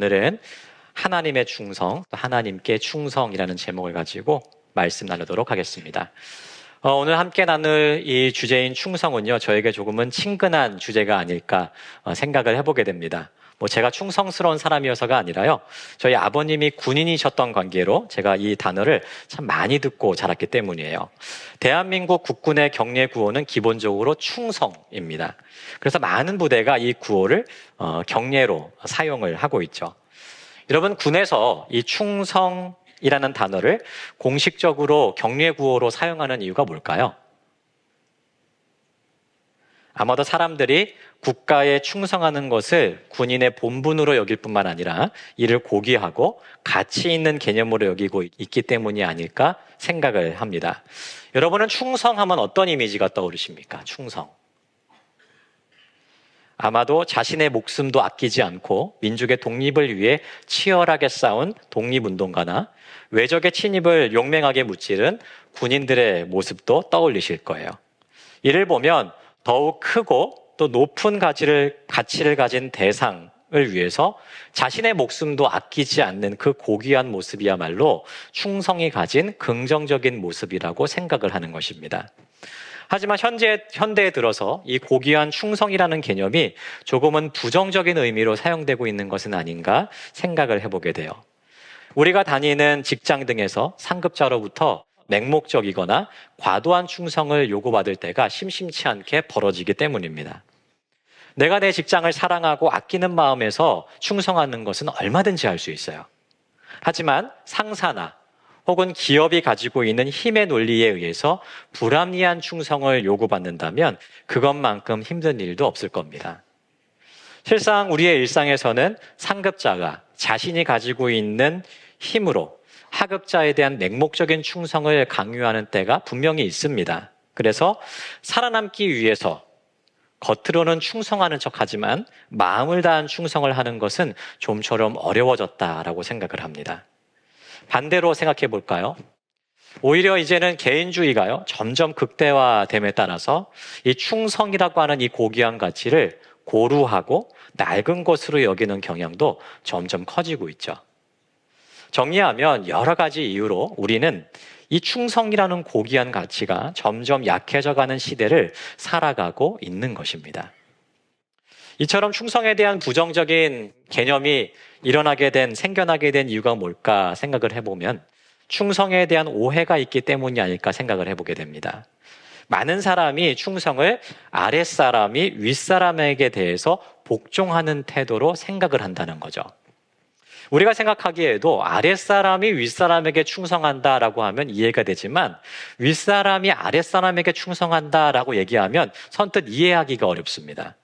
오늘은 하나님의 충성, 하나님께 충성이라는 제목을 가지고 말씀 나누도록 하겠습니다. 오늘 함께 나눌 이 주제인 충성은요, 저에게 조금은 친근한 주제가 아닐까 생각을 해보게 됩니다. 제가 충성스러운 사람이어서가 아니라요, 저희 아버님이 군인이셨던 관계로 제가 이 단어를 참 많이 듣고 자랐기 때문이에요. 대한민국 국군의 경례 구호는 기본적으로 충성입니다. 그래서 많은 부대가 이 구호를 경례로 사용을 하고 있죠. 여러분, 군에서 이 충성이라는 단어를 공식적으로 경례 구호로 사용하는 이유가 뭘까요? 아마도 사람들이 국가에 충성하는 것을 군인의 본분으로 여길 뿐만 아니라 이를 고귀하고 가치 있는 개념으로 여기고 있기 때문이 아닐까 생각을 합니다. 여러분은 충성하면 어떤 이미지가 떠오르십니까? 충성. 아마도 자신의 목숨도 아끼지 않고 민족의 독립을 위해 치열하게 싸운 독립운동가나 외적의 침입을 용맹하게 무찌른 군인들의 모습도 떠올리실 거예요. 이를 보면 더욱 크고 또 높은 가치를 가진 대상을 위해서 자신의 목숨도 아끼지 않는 그 고귀한 모습이야말로 충성이 가진 긍정적인 모습이라고 생각을 하는 것입니다. 하지만 현대에 들어서 이 고귀한 충성이라는 개념이 조금은 부정적인 의미로 사용되고 있는 것은 아닌가 생각을 해보게 돼요. 우리가 다니는 직장 등에서 상급자로부터 맹목적이거나 과도한 충성을 요구받을 때가 심심치 않게 벌어지기 때문입니다. 내가 내 직장을 사랑하고 아끼는 마음에서 충성하는 것은 얼마든지 할 수 있어요. 하지만 상사나 혹은 기업이 가지고 있는 힘의 논리에 의해서 불합리한 충성을 요구받는다면 그것만큼 힘든 일도 없을 겁니다. 실상 우리의 일상에서는 상급자가 자신이 가지고 있는 힘으로 하급자에 대한 맹목적인 충성을 강요하는 때가 분명히 있습니다. 그래서 살아남기 위해서 겉으로는 충성하는 척하지만 마음을 다한 충성을 하는 것은 좀처럼 어려워졌다라고 생각을 합니다. 반대로 생각해 볼까요? 오히려 이제는 개인주의가요, 점점 극대화됨에 따라서 이 충성이라고 하는 이 고귀한 가치를 고루하고 낡은 것으로 여기는 경향도 점점 커지고 있죠. 정리하면 여러 가지 이유로 우리는 이 충성이라는 고귀한 가치가 점점 약해져가는 시대를 살아가고 있는 것입니다. 이처럼 충성에 대한 부정적인 개념이 생겨나게 된 이유가 뭘까 생각을 해보면 충성에 대한 오해가 있기 때문이 아닐까 생각을 해보게 됩니다. 많은 사람이 충성을 아랫사람이 윗사람에게 대해서 복종하는 태도로 생각을 한다는 거죠. 우리가 생각하기에도 아랫사람이 윗사람에게 충성한다라고 하면 이해가 되지만 윗사람이 아랫사람에게 충성한다라고 얘기하면 선뜻 이해하기가 어렵습니다.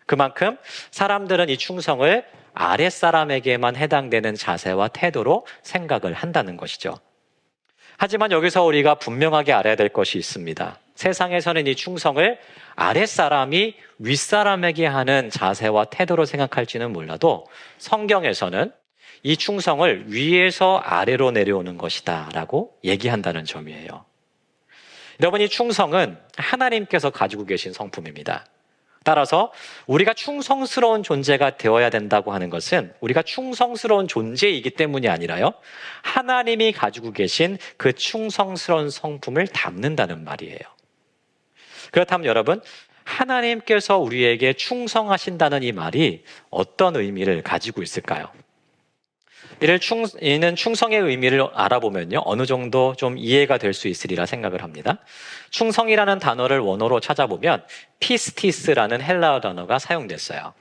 그만큼 사람들은 이 충성을 아랫사람에게만 해당되는 자세와 태도로 생각을 한다는 것이죠. 하지만 여기서 우리가 분명하게 알아야 될 것이 있습니다. 세상에서는 이 충성을 아랫사람이 윗사람에게 하는 자세와 태도로 생각할지는 몰라도 성경에서는 이 충성을 위에서 아래로 내려오는 것이다 라고 얘기한다는 점이에요. 여러분, 이 충성은 하나님께서 가지고 계신 성품입니다. 따라서 우리가 충성스러운 존재가 되어야 된다고 하는 것은 우리가 충성스러운 존재이기 때문이 아니라요, 하나님이 가지고 계신 그 충성스러운 성품을 담는다는 말이에요. 그렇다면 여러분, 하나님께서 우리에게 충성하신다는 이 말이 어떤 의미를 가지고 있을까요? 이는 충성의 의미를 알아보면요, 어느 정도 좀 이해가 될 수 있으리라 생각을 합니다. 충성이라는 단어를 원어로 찾아보면 피스티스라는 헬라어 단어가 사용됐어요.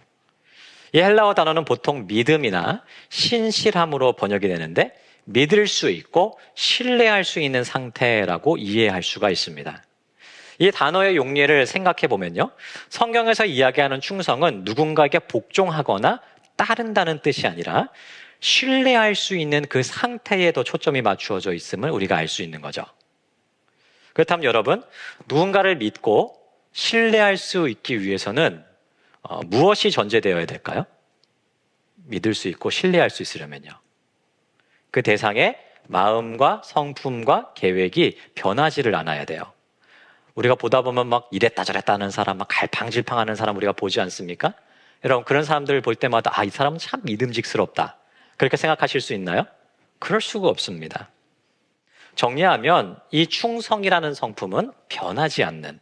이 헬라어 단어는 보통 믿음이나 신실함으로 번역이 되는데 믿을 수 있고 신뢰할 수 있는 상태라고 이해할 수가 있습니다. 이 단어의 용례를 생각해 보면요, 성경에서 이야기하는 충성은 누군가에게 복종하거나 따른다는 뜻이 아니라 신뢰할 수 있는 그 상태에도 초점이 맞추어져 있음을 우리가 알 수 있는 거죠. 그렇다면 여러분, 누군가를 믿고 신뢰할 수 있기 위해서는 무엇이 전제되어야 될까요? 믿을 수 있고 신뢰할 수 있으려면요, 그 대상의 마음과 성품과 계획이 변하지를 않아야 돼요. 우리가 보다 보면 막 이랬다 저랬다 하는 사람, 막 갈팡질팡하는 사람 우리가 보지 않습니까? 여러분, 그런 사람들을 볼 때마다 이 사람은 참 믿음직스럽다, 그렇게 생각하실 수 있나요? 그럴 수가 없습니다. 정리하면 이 충성이라는 성품은 변하지 않는,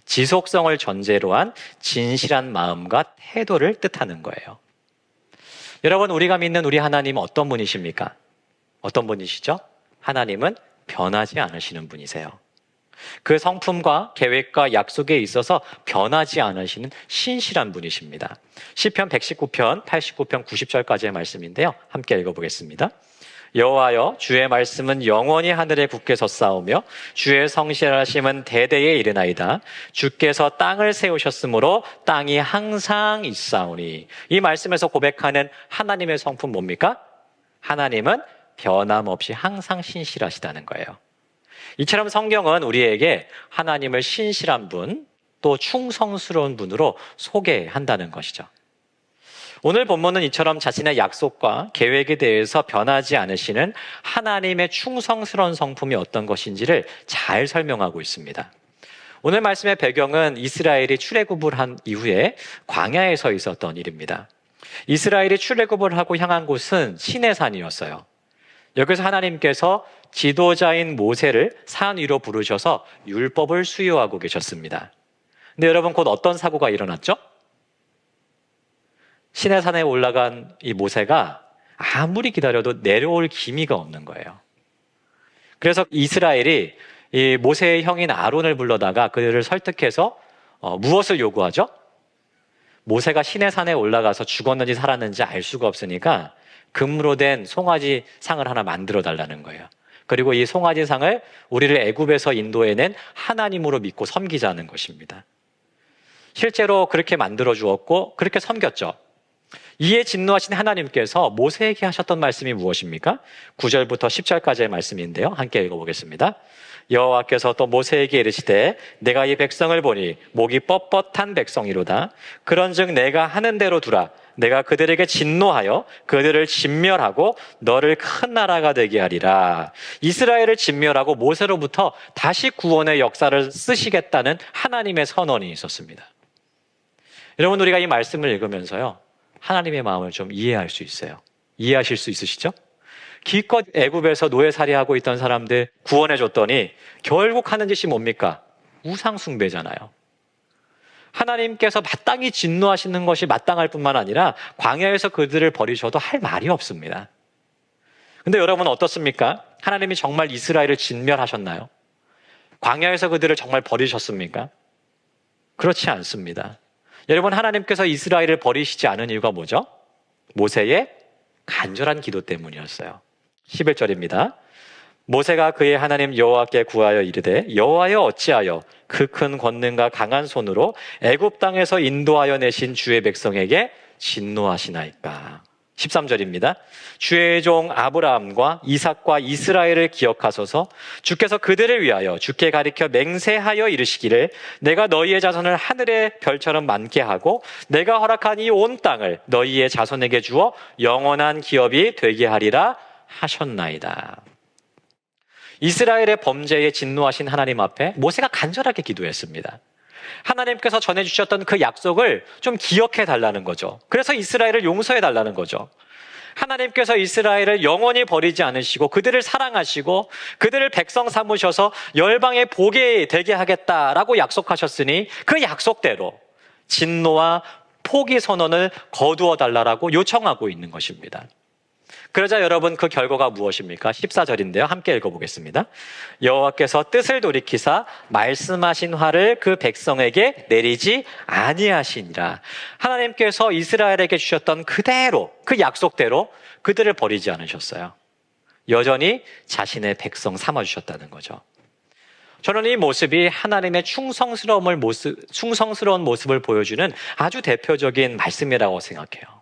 지속성을 전제로 한 진실한 마음과 태도를 뜻하는 거예요. 여러분, 우리가 믿는 우리 하나님은 어떤 분이십니까? 어떤 분이시죠? 하나님은 변하지 않으시는 분이세요. 그 성품과 계획과 약속에 있어서 변하지 않으시는 신실한 분이십니다. 시편 119편, 89편, 90절까지의 말씀인데요. 함께 읽어보겠습니다. 여호와여, 주의 말씀은 영원히 하늘에 굳게 섰사오며 주의 성실하심은 대대에 이르나이다. 주께서 땅을 세우셨으므로 땅이 항상 있사오니. 이 말씀에서 고백하는 하나님의 성품 뭡니까? 하나님은 변함없이 항상 신실하시다는 거예요. 이처럼 성경은 우리에게 하나님을 신실한 분, 또 충성스러운 분으로 소개한다는 것이죠. 오늘 본문은 이처럼 자신의 약속과 계획에 대해서 변하지 않으시는 하나님의 충성스러운 성품이 어떤 것인지를 잘 설명하고 있습니다. 오늘 말씀의 배경은 이스라엘이 출애굽을 한 이후에 광야에 서 있었던 일입니다. 이스라엘이 출애굽을 하고 향한 곳은 시내산이었어요. 여기서 하나님께서 지도자인 모세를 산 위로 부르셔서 율법을 수요하고 계셨습니다. 근데 여러분, 곧 어떤 사고가 일어났죠? 시내산에 올라간 이 모세가 아무리 기다려도 내려올 기미가 없는 거예요. 그래서 이스라엘이 이 모세의 형인 아론을 불러다가 그들을 설득해서 무엇을 요구하죠? 모세가 시내산에 올라가서 죽었는지 살았는지 알 수가 없으니까 금으로 된 송아지 상을 하나 만들어 달라는 거예요. 그리고 이 송아지 상을 우리를 애굽에서 인도해낸 하나님으로 믿고 섬기자는 것입니다. 실제로 그렇게 만들어 주었고 그렇게 섬겼죠. 이에 진노하신 하나님께서 모세에게 하셨던 말씀이 무엇입니까? 9절부터 10절까지의 말씀인데요. 함께 읽어보겠습니다. 여호와께서 또 모세에게 이르시되 내가 이 백성을 보니 목이 뻣뻣한 백성이로다. 그런즉 내가 하는 대로 두라. 내가 그들에게 진노하여 그들을 진멸하고 너를 큰 나라가 되게 하리라. 이스라엘을 진멸하고 모세로부터 다시 구원의 역사를 쓰시겠다는 하나님의 선언이 있었습니다. 여러분, 우리가 이 말씀을 읽으면서요, 하나님의 마음을 좀 이해할 수 있어요. 이해하실 수 있으시죠? 기껏 애굽에서 노예살이하고 있던 사람들 구원해 줬더니 결국 하는 짓이 뭡니까? 우상 숭배잖아요. 하나님께서 마땅히 진노하시는 것이 마땅할 뿐만 아니라 광야에서 그들을 버리셔도 할 말이 없습니다. 근데 여러분 어떻습니까? 하나님이 정말 이스라엘을 진멸하셨나요? 광야에서 그들을 정말 버리셨습니까? 그렇지 않습니다. 여러분, 하나님께서 이스라엘을 버리시지 않은 이유가 뭐죠? 모세의 간절한 기도 때문이었어요. 11절입니다. 모세가 그의 하나님 여호와께 구하여 이르되 여호와여 어찌하여 그 큰 권능과 강한 손으로 애굽 땅에서 인도하여 내신 주의 백성에게 진노하시나이까. 13절입니다. 주의 종 아브라함과 이삭과 이스라엘을 기억하소서. 주께서 그들을 위하여 주께 가리켜 맹세하여 이르시기를 내가 너희의 자손을 하늘의 별처럼 많게 하고 내가 허락한 이 온 땅을 너희의 자손에게 주어 영원한 기업이 되게 하리라 하셨나이다. 이스라엘의 범죄에 진노하신 하나님 앞에 모세가 간절하게 기도했습니다. 하나님께서 전해주셨던 그 약속을 좀 기억해 달라는 거죠. 그래서 이스라엘을 용서해 달라는 거죠. 하나님께서 이스라엘을 영원히 버리지 않으시고 그들을 사랑하시고 그들을 백성 삼으셔서 열방의 복이 되게 하겠다라고 약속하셨으니 그 약속대로 진노와 포기 선언을 거두어 달라고 요청하고 있는 것입니다. 그러자 여러분, 그 결과가 무엇입니까? 14절인데요. 함께 읽어보겠습니다. 여호와께서 뜻을 돌이키사 말씀하신 화를 그 백성에게 내리지 아니하시니라. 하나님께서 이스라엘에게 주셨던 그대로, 그 약속대로 그들을 버리지 않으셨어요. 여전히 자신의 백성 삼아주셨다는 거죠. 저는 이 모습이 하나님의 충성스러운 모습을 보여주는 아주 대표적인 말씀이라고 생각해요.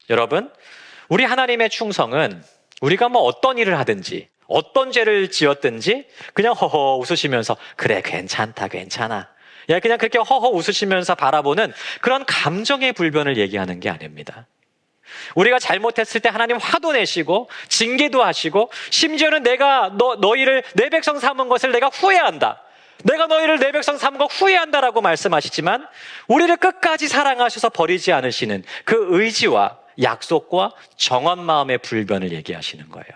여러분, 우리 하나님의 충성은 우리가 뭐 어떤 일을 하든지 어떤 죄를 지었든지 그냥 허허 웃으시면서 그래 괜찮다 괜찮아 그냥 그렇게 허허 웃으시면서 바라보는 그런 감정의 불변을 얘기하는 게 아닙니다. 우리가 잘못했을 때 하나님 화도 내시고 징계도 하시고 심지어는 내가 너희를 내 백성 삼은 것을 내가 후회한다. 내가 너희를 내 백성 삼은 거 후회한다라고 말씀하시지만 우리를 끝까지 사랑하셔서 버리지 않으시는 그 의지와 약속과 정한 마음의 불변을 얘기하시는 거예요.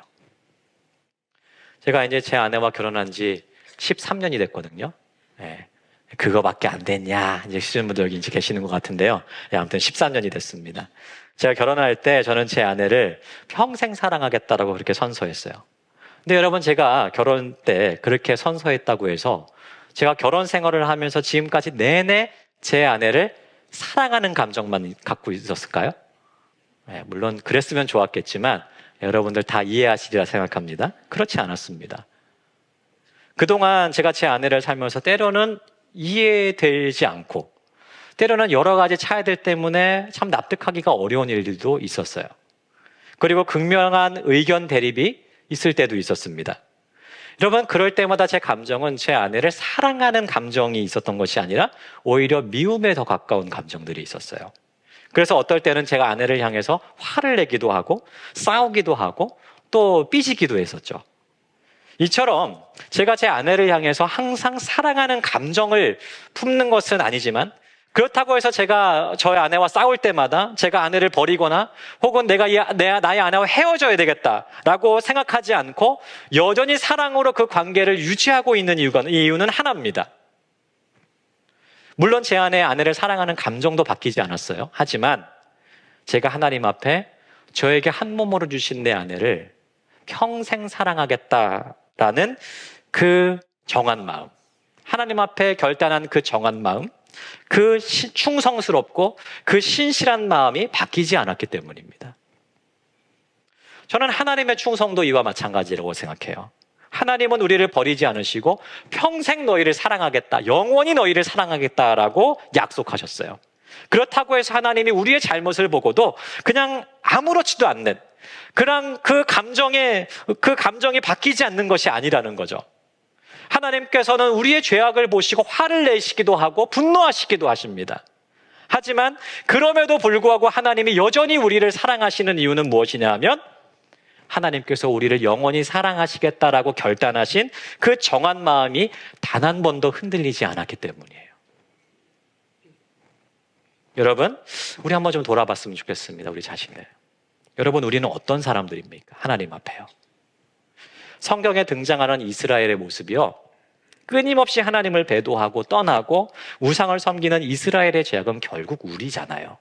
제가 이제 제 아내와 결혼한 지 13년이 됐거든요. 예. 그거밖에 안 됐냐 이제 시즌 분들 여기 이제 계시는 것 같은데요. 예, 아무튼 13년이 됐습니다. 제가 결혼할 때 저는 제 아내를 평생 사랑하겠다라고 그렇게 선서했어요. 근데 여러분, 제가 결혼 때 그렇게 선서했다고 해서 제가 결혼 생활을 하면서 지금까지 내내 제 아내를 사랑하는 감정만 갖고 있었을까요? 네, 물론 그랬으면 좋았겠지만 여러분들 다 이해하시리라 생각합니다. 그렇지 않았습니다. 그동안 제가 제 아내를 살면서 때로는 이해되지 않고 때로는 여러 가지 차이들 때문에 참 납득하기가 어려운 일들도 있었어요. 그리고 극명한 의견 대립이 있을 때도 있었습니다. 여러분, 그럴 때마다 제 감정은 제 아내를 사랑하는 감정이 있었던 것이 아니라 오히려 미움에 더 가까운 감정들이 있었어요. 그래서 어떨 때는 제가 아내를 향해서 화를 내기도 하고 싸우기도 하고 또 삐지기도 했었죠. 이처럼 제가 제 아내를 향해서 항상 사랑하는 감정을 품는 것은 아니지만, 그렇다고 해서 제가 저의 아내와 싸울 때마다 제가 아내를 버리거나 혹은 나의 아내와 헤어져야 되겠다라고 생각하지 않고 여전히 사랑으로 그 관계를 유지하고 있는 이유는 하나입니다. 물론 제 안에 아내를 사랑하는 감정도 바뀌지 않았어요. 하지만 제가 하나님 앞에 저에게 한 몸으로 주신 내 아내를 평생 사랑하겠다라는 그 정한 마음, 하나님 앞에 결단한 그 정한 마음, 그 충성스럽고 그 신실한 마음이 바뀌지 않았기 때문입니다. 저는 하나님의 충성도 이와 마찬가지라고 생각해요. 하나님은 우리를 버리지 않으시고 평생 너희를 사랑하겠다, 영원히 너희를 사랑하겠다라고 약속하셨어요. 그렇다고 해서 하나님이 우리의 잘못을 보고도 그냥 아무렇지도 않는 그런 그 감정이 바뀌지 않는 것이 아니라는 거죠. 하나님께서는 우리의 죄악을 보시고 화를 내시기도 하고 분노하시기도 하십니다. 하지만 그럼에도 불구하고 하나님이 여전히 우리를 사랑하시는 이유는 무엇이냐 하면, 하나님께서 우리를 영원히 사랑하시겠다라고 결단하신 그 정한 마음이 단 한 번도 흔들리지 않았기 때문이에요. 여러분, 우리 한번 좀 돌아봤으면 좋겠습니다. 우리 자신을. 여러분, 우리는 어떤 사람들입니까? 하나님 앞에요. 성경에 등장하는 이스라엘의 모습이요, 끊임없이 하나님을 배도하고 떠나고 우상을 섬기는 이스라엘의 죄악은 결국 우리잖아요.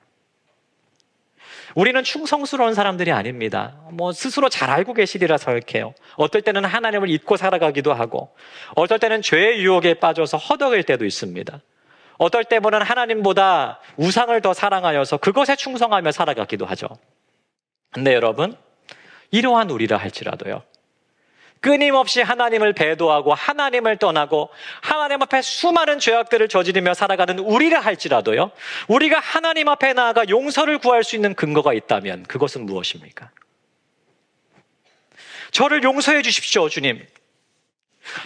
우리는 충성스러운 사람들이 아닙니다. 스스로 잘 알고 계시리라 생각해요. 어떨 때는 하나님을 잊고 살아가기도 하고, 어떨 때는 죄의 유혹에 빠져서 허덕일 때도 있습니다. 어떨 때는 하나님보다 우상을 더 사랑하여서 그것에 충성하며 살아가기도 하죠. 근데 여러분, 이러한 우리라 할지라도요, 끊임없이 하나님을 배도하고 하나님을 떠나고 하나님 앞에 수많은 죄악들을 저지르며 살아가는 우리라 할지라도요, 우리가 하나님 앞에 나아가 용서를 구할 수 있는 근거가 있다면 그것은 무엇입니까? 저를 용서해 주십시오, 주님.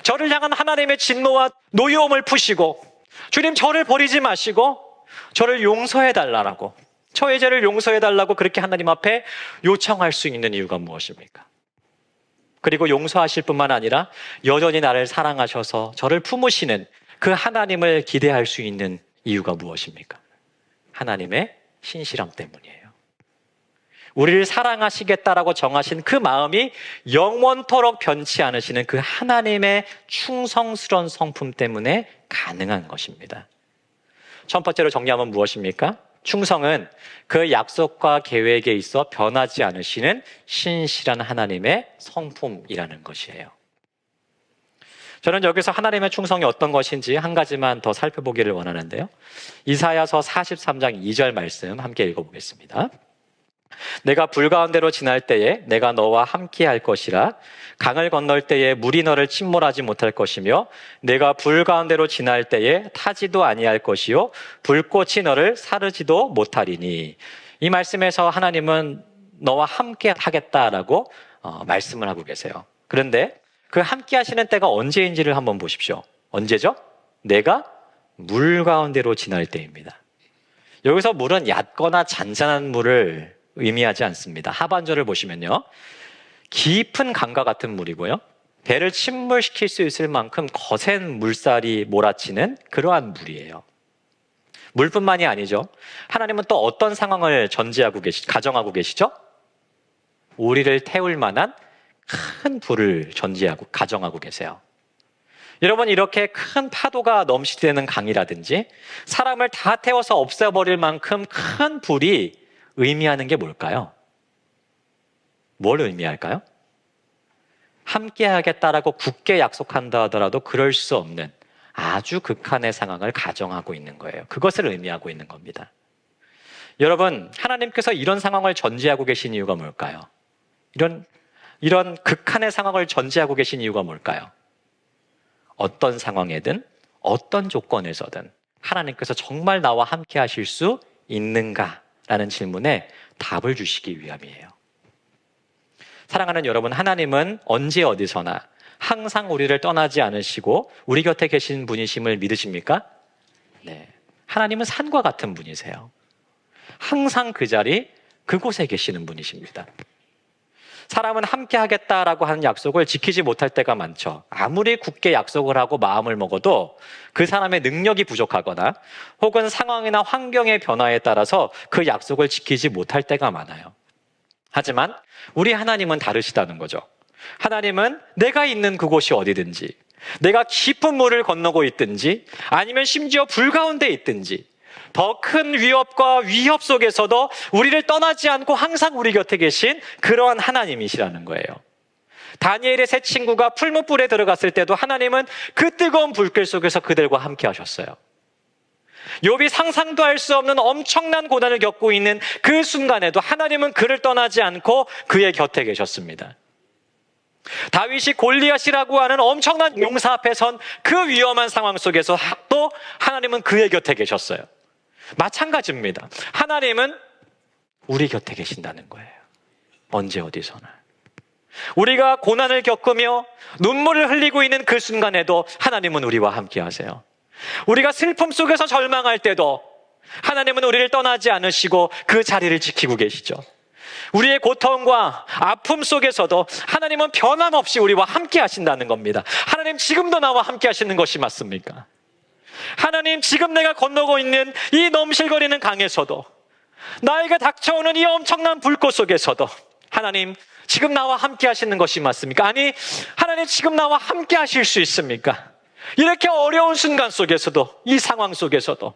저를 향한 하나님의 진노와 노여움을 푸시고, 주님, 저를 버리지 마시고 저를 용서해 달라고, 저의 죄를 용서해 달라고 그렇게 하나님 앞에 요청할 수 있는 이유가 무엇입니까? 그리고 용서하실 뿐만 아니라 여전히 나를 사랑하셔서 저를 품으시는 그 하나님을 기대할 수 있는 이유가 무엇입니까? 하나님의 신실함 때문이에요. 우리를 사랑하시겠다라고 정하신 그 마음이 영원토록 변치 않으시는 그 하나님의 충성스러운 성품 때문에 가능한 것입니다. 첫 번째로 정리하면 무엇입니까? 충성은 그 약속과 계획에 있어 변하지 않으시는 신실한 하나님의 성품이라는 것이에요. 저는 여기서 하나님의 충성이 어떤 것인지 한 가지만 더 살펴보기를 원하는데요. 이사야서 43장 2절 말씀 함께 읽어보겠습니다. 내가 불 가운데로 지날 때에 내가 너와 함께 할 것이라. 강을 건널 때에 물이 너를 침몰하지 못할 것이며 내가 불 가운데로 지날 때에 타지도 아니할 것이요 불꽃이 너를 사르지도 못하리니. 이 말씀에서 하나님은 너와 함께 하겠다라고 말씀을 하고 계세요. 그런데 그 함께 하시는 때가 언제인지를 한번 보십시오. 언제죠? 내가 물 가운데로 지날 때입니다. 여기서 물은 얕거나 잔잔한 물을 의미하지 않습니다. 하반절을 보시면요, 깊은 강과 같은 물이고요, 배를 침몰시킬 수 있을 만큼 거센 물살이 몰아치는 그러한 물이에요. 물뿐만이 아니죠. 하나님은 또 어떤 상황을 가정하고 계시죠? 우리를 태울 만한 큰 불을 가정하고 계세요. 여러분, 이렇게 큰 파도가 넘치는 강이라든지 사람을 다 태워서 없애버릴 만큼 큰 불이 의미하는 게 뭘까요? 뭘 의미할까요? 함께 하겠다라고 굳게 약속한다 하더라도 그럴 수 없는 아주 극한의 상황을 가정하고 있는 거예요. 그것을 의미하고 있는 겁니다. 여러분, 하나님께서 이런 상황을 전제하고 계신 이유가 뭘까요? 이런 극한의 상황을 전제하고 계신 이유가 뭘까요? 어떤 상황에든 어떤 조건에서든 하나님께서 정말 나와 함께 하실 수 있는가라는 질문에 답을 주시기 위함이에요. 사랑하는 여러분, 하나님은 언제 어디서나 항상 우리를 떠나지 않으시고 우리 곁에 계신 분이심을 믿으십니까? 네. 하나님은 산과 같은 분이세요. 항상 그 자리, 그곳에 계시는 분이십니다. 사람은 함께 하겠다라고 하는 약속을 지키지 못할 때가 많죠. 아무리 굳게 약속을 하고 마음을 먹어도 그 사람의 능력이 부족하거나 혹은 상황이나 환경의 변화에 따라서 그 약속을 지키지 못할 때가 많아요. 하지만 우리 하나님은 다르시다는 거죠. 하나님은 내가 있는 그곳이 어디든지, 내가 깊은 물을 건너고 있든지 아니면 심지어 불 가운데 있든지 더 큰 위협과 위협 속에서도 우리를 떠나지 않고 항상 우리 곁에 계신 그러한 하나님이시라는 거예요. 다니엘의 세 친구가 풀무불에 들어갔을 때도 하나님은 그 뜨거운 불길 속에서 그들과 함께 하셨어요. 욥이 상상도 할 수 없는 엄청난 고난을 겪고 있는 그 순간에도 하나님은 그를 떠나지 않고 그의 곁에 계셨습니다. 다윗이 골리앗이라고 하는 엄청난 용사 앞에 선 그 위험한 상황 속에서 또 하나님은 그의 곁에 계셨어요. 마찬가지입니다. 하나님은 우리 곁에 계신다는 거예요. 언제 어디서나. 우리가 고난을 겪으며 눈물을 흘리고 있는 그 순간에도 하나님은 우리와 함께 하세요. 우리가 슬픔 속에서 절망할 때도 하나님은 우리를 떠나지 않으시고 그 자리를 지키고 계시죠. 우리의 고통과 아픔 속에서도 하나님은 변함없이 우리와 함께 하신다는 겁니다. 하나님, 지금도 나와 함께 하시는 것이 맞습니까? 하나님, 지금 내가 건너고 있는 이 넘실거리는 강에서도, 나에게 닥쳐오는 이 엄청난 불꽃 속에서도 하나님, 지금 나와 함께 하시는 것이 맞습니까? 아니, 하나님, 지금 나와 함께 하실 수 있습니까? 이렇게 어려운 순간 속에서도, 이 상황 속에서도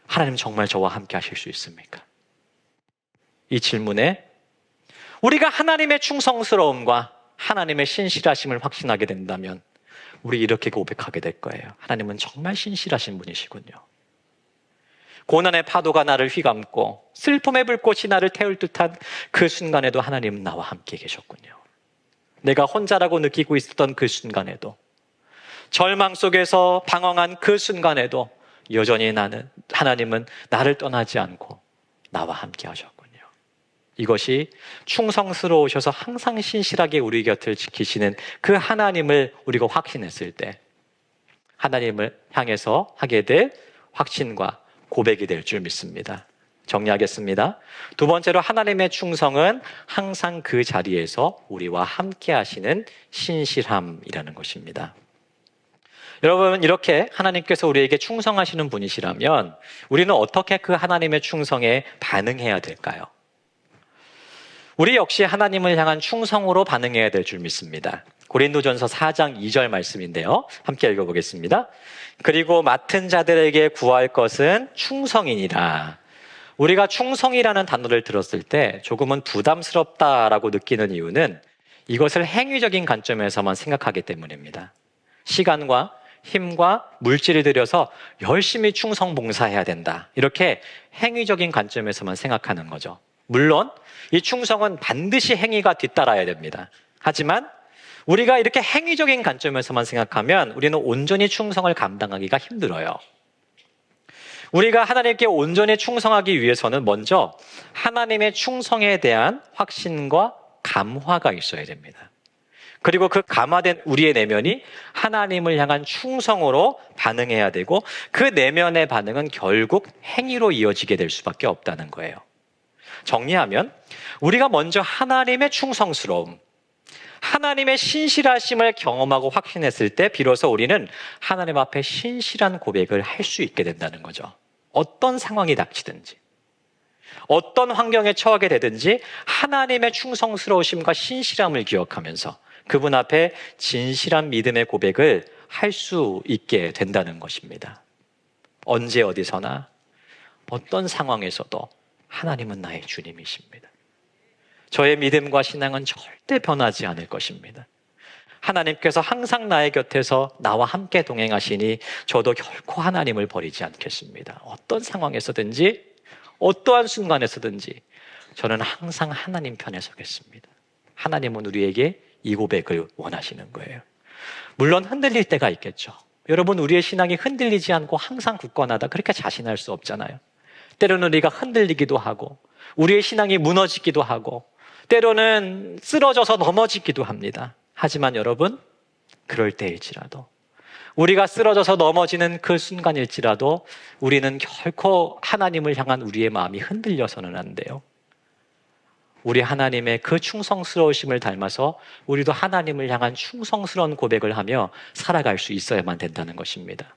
하나님, 정말 저와 함께 하실 수 있습니까? 이 질문에 우리가 하나님의 충성스러움과 하나님의 신실하심을 확신하게 된다면 우리 이렇게 고백하게 될 거예요. 하나님은 정말 신실하신 분이시군요. 고난의 파도가 나를 휘감고 슬픔의 불꽃이 나를 태울 듯한 그 순간에도 하나님은 나와 함께 계셨군요. 내가 혼자라고 느끼고 있었던 그 순간에도, 절망 속에서 방황한 그 순간에도 여전히 하나님은 나를 떠나지 않고 나와 함께 하셨군요. 이것이 충성스러우셔서 항상 신실하게 우리 곁을 지키시는 그 하나님을 우리가 확신했을 때 하나님을 향해서 하게 될 확신과 고백이 될 줄 믿습니다. 정리하겠습니다. 두 번째로, 하나님의 충성은 항상 그 자리에서 우리와 함께 하시는 신실함이라는 것입니다. 여러분, 이렇게 하나님께서 우리에게 충성하시는 분이시라면 우리는 어떻게 그 하나님의 충성에 반응해야 될까요? 우리 역시 하나님을 향한 충성으로 반응해야 될 줄 믿습니다. 고린도전서 4장 2절 말씀인데요. 함께 읽어보겠습니다. 그리고 맡은 자들에게 구할 것은 충성이니라. 우리가 충성이라는 단어를 들었을 때 조금은 부담스럽다라고 느끼는 이유는 이것을 행위적인 관점에서만 생각하기 때문입니다. 시간과 힘과 물질을 들여서 열심히 충성 봉사해야 된다, 이렇게 행위적인 관점에서만 생각하는 거죠. 물론 이 충성은 반드시 행위가 뒤따라야 됩니다. 하지만 우리가 이렇게 행위적인 관점에서만 생각하면 우리는 온전히 충성을 감당하기가 힘들어요. 우리가 하나님께 온전히 충성하기 위해서는 먼저 하나님의 충성에 대한 확신과 감화가 있어야 됩니다. 그리고 그 감화된 우리의 내면이 하나님을 향한 충성으로 반응해야 되고, 그 내면의 반응은 결국 행위로 이어지게 될 수밖에 없다는 거예요. 정리하면 우리가 먼저 하나님의 충성스러움, 하나님의 신실하심을 경험하고 확신했을 때 비로소 우리는 하나님 앞에 신실한 고백을 할 수 있게 된다는 거죠. 어떤 상황이 닥치든지, 어떤 환경에 처하게 되든지 하나님의 충성스러우심과 신실함을 기억하면서 그분 앞에 진실한 믿음의 고백을 할 수 있게 된다는 것입니다. 언제 어디서나 어떤 상황에서도 하나님은 나의 주님이십니다. 저의 믿음과 신앙은 절대 변하지 않을 것입니다. 하나님께서 항상 나의 곁에서 나와 함께 동행하시니 저도 결코 하나님을 버리지 않겠습니다. 어떤 상황에서든지 어떠한 순간에서든지 저는 항상 하나님 편에 서겠습니다. 하나님은 우리에게 이 고백을 원하시는 거예요. 물론 흔들릴 때가 있겠죠. 여러분, 우리의 신앙이 흔들리지 않고 항상 굳건하다, 그렇게 자신할 수 없잖아요. 때로는 우리가 흔들리기도 하고 우리의 신앙이 무너지기도 하고 때로는 쓰러져서 넘어지기도 합니다. 하지만 여러분, 그럴 때일지라도, 우리가 쓰러져서 넘어지는 그 순간일지라도 우리는 결코 하나님을 향한 우리의 마음이 흔들려서는 안 돼요. 우리 하나님의 그 충성스러우심을 닮아서 우리도 하나님을 향한 충성스러운 고백을 하며 살아갈 수 있어야만 된다는 것입니다.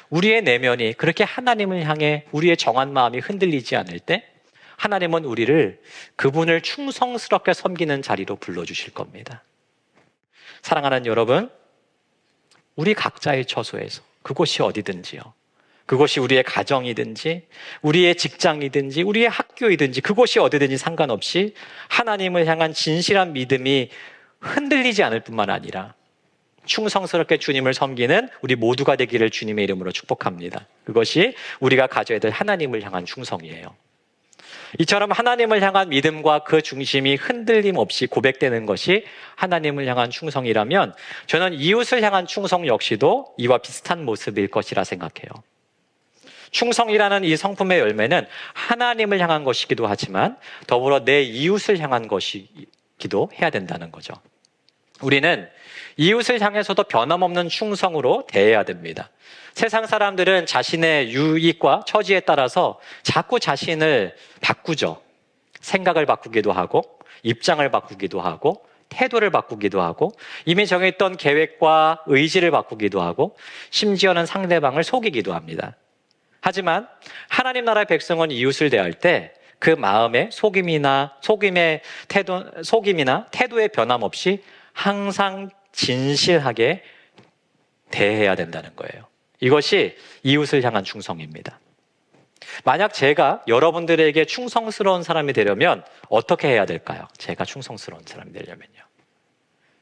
우리의 내면이 그렇게 하나님을 향해 우리의 정한 마음이 흔들리지 않을 때 하나님은 우리를 그분을 충성스럽게 섬기는 자리로 불러주실 겁니다. 사랑하는 여러분, 우리 각자의 처소에서, 그곳이 어디든지요, 그곳이 우리의 가정이든지 우리의 직장이든지 우리의 학교이든지 그곳이 어디든지 상관없이 하나님을 향한 진실한 믿음이 흔들리지 않을 뿐만 아니라 충성스럽게 주님을 섬기는 우리 모두가 되기를 주님의 이름으로 축복합니다. 그것이 우리가 가져야 될 하나님을 향한 충성이에요. 이처럼 하나님을 향한 믿음과 그 중심이 흔들림 없이 고백되는 것이 하나님을 향한 충성이라면 저는 이웃을 향한 충성 역시도 이와 비슷한 모습일 것이라 생각해요. 충성이라는 이 성품의 열매는 하나님을 향한 것이기도 하지만 더불어 내 이웃을 향한 것이기도 해야 된다는 거죠. 우리는 이웃을 향해서도 변함없는 충성으로 대해야 됩니다. 세상 사람들은 자신의 유익과 처지에 따라서 자꾸 자신을 바꾸죠. 생각을 바꾸기도 하고 입장을 바꾸기도 하고 태도를 바꾸기도 하고 이미 정했던 계획과 의지를 바꾸기도 하고 심지어는 상대방을 속이기도 합니다. 하지만 하나님 나라의 백성은 이웃을 대할 때 그 마음의 속임이나 태도의 변함없이 항상 진실하게 대해야 된다는 거예요. 이것이 이웃을 향한 충성입니다. 만약 제가 여러분들에게 충성스러운 사람이 되려면 어떻게 해야 될까요? 제가 충성스러운 사람이 되려면요.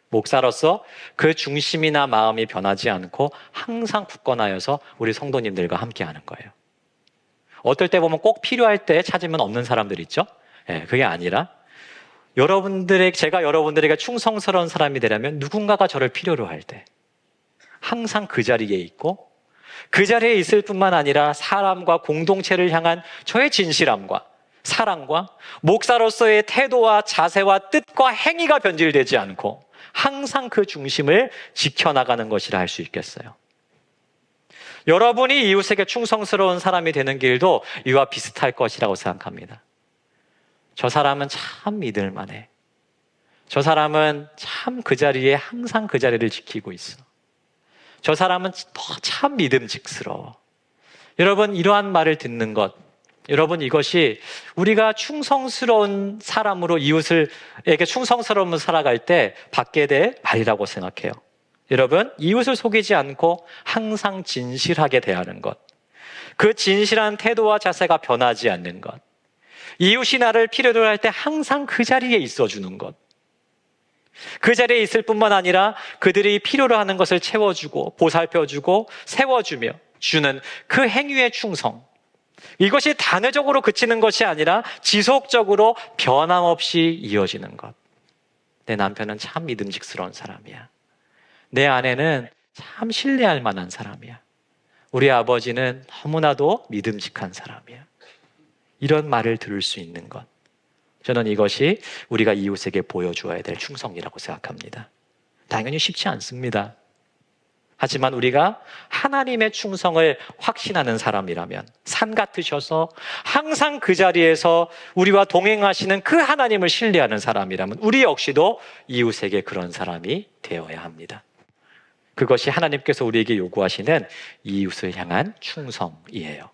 목사로서 그 중심이나 마음이 변하지 않고 항상 굳건하여서 우리 성도님들과 함께하는 거예요. 어떨 때 보면 꼭 필요할 때 찾으면 없는 사람들 있죠? 그게 아니라 제가 여러분들에게 충성스러운 사람이 되려면 누군가가 저를 필요로 할 때 항상 그 자리에 있고 그 자리에 있을 뿐만 아니라 사람과 공동체를 향한 저의 진실함과 사랑과 목사로서의 태도와 자세와 뜻과 행위가 변질되지 않고 항상 그 중심을 지켜나가는 것이라 할 수 있겠어요. 여러분이 이웃에게 충성스러운 사람이 되는 길도 이와 비슷할 것이라고 생각합니다. 저 사람은 참 믿을 만해. 저 사람은 참 그 자리에 항상 그 자리를 지키고 있어. 저 사람은 참 믿음직스러워. 여러분, 이러한 말을 듣는 것, 여러분, 이것이 우리가 충성스러운 사람으로 이웃에게 충성스러움을 살아갈 때 받게 될 말이라고 생각해요. 여러분, 이웃을 속이지 않고 항상 진실하게 대하는 것, 그 진실한 태도와 자세가 변하지 않는 것, 이웃이 나를 필요로 할 때 항상 그 자리에 있어주는 것, 그 자리에 있을 뿐만 아니라 그들이 필요로 하는 것을 채워주고 보살펴주고 세워주며 주는 그 행위의 충성, 이것이 단회적으로 그치는 것이 아니라 지속적으로 변함없이 이어지는 것. 내 남편은 참 믿음직스러운 사람이야. 내 아내는 참 신뢰할 만한 사람이야. 우리 아버지는 너무나도 믿음직한 사람이야. 이런 말을 들을 수 있는 것, 저는 이것이 우리가 이웃에게 보여주어야 될 충성이라고 생각합니다. 당연히 쉽지 않습니다. 하지만 우리가 하나님의 충성을 확신하는 사람이라면, 산 같으셔서 항상 그 자리에서 우리와 동행하시는 그 하나님을 신뢰하는 사람이라면 우리 역시도 이웃에게 그런 사람이 되어야 합니다. 그것이 하나님께서 우리에게 요구하시는 이웃을 향한 충성이에요.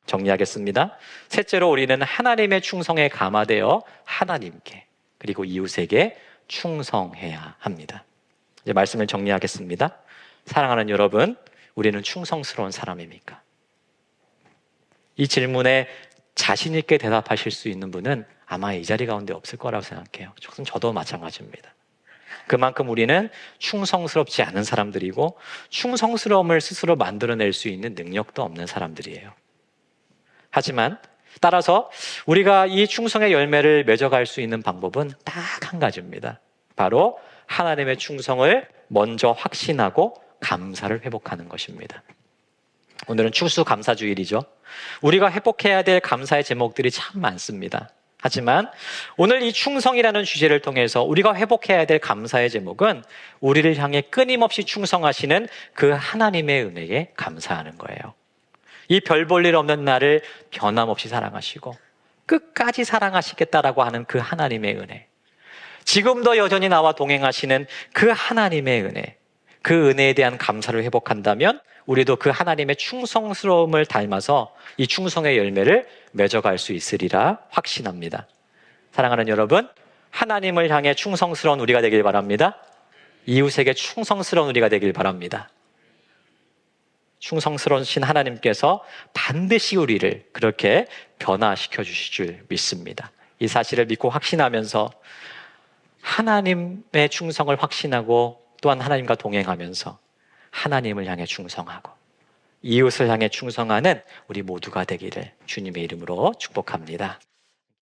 정리하겠습니다. 셋째로 우리는 하나님의 충성에 감화되어 하나님께 그리고 이웃에게 충성해야 합니다. 이제 말씀을 정리하겠습니다. 사랑하는 여러분, 우리는 충성스러운 사람입니까? 이 질문에 자신 있게 대답하실 수 있는 분은 아마 이 자리 가운데 없을 거라고 생각해요. 저도 마찬가지입니다. 그만큼 우리는 충성스럽지 않은 사람들이고 충성스러움을 스스로 만들어낼 수 있는 능력도 없는 사람들이에요. 하지만 따라서 우리가 이 충성의 열매를 맺어갈 수 있는 방법은 딱 한 가지입니다. 바로 하나님의 충성을 먼저 확신하고 감사를 회복하는 것입니다. 오늘은 추수감사주일이죠. 우리가 회복해야 될 감사의 제목들이 참 많습니다. 하지만 오늘 이 충성이라는 주제를 통해서 우리가 회복해야 될 감사의 제목은 우리를 향해 끊임없이 충성하시는 그 하나님의 은혜에 감사하는 거예요. 이 별 볼 일 없는 나를 변함없이 사랑하시고 끝까지 사랑하시겠다라고 하는 그 하나님의 은혜, 지금도 여전히 나와 동행하시는 그 하나님의 은혜, 그 은혜에 대한 감사를 회복한다면 우리도 그 하나님의 충성스러움을 닮아서 이 충성의 열매를 맺어갈 수 있으리라 확신합니다. 사랑하는 여러분, 하나님을 향해 충성스러운 우리가 되길 바랍니다. 이웃에게 충성스러운 우리가 되길 바랍니다. 충성스러우신 하나님께서 반드시 우리를 그렇게 변화시켜 주실 줄 믿습니다. 이 사실을 믿고 확신하면서 하나님의 충성을 확신하고 또한 하나님과 동행하면서 하나님을 향해 충성하고 이웃을 향해 충성하는 우리 모두가 되기를 주님의 이름으로 축복합니다.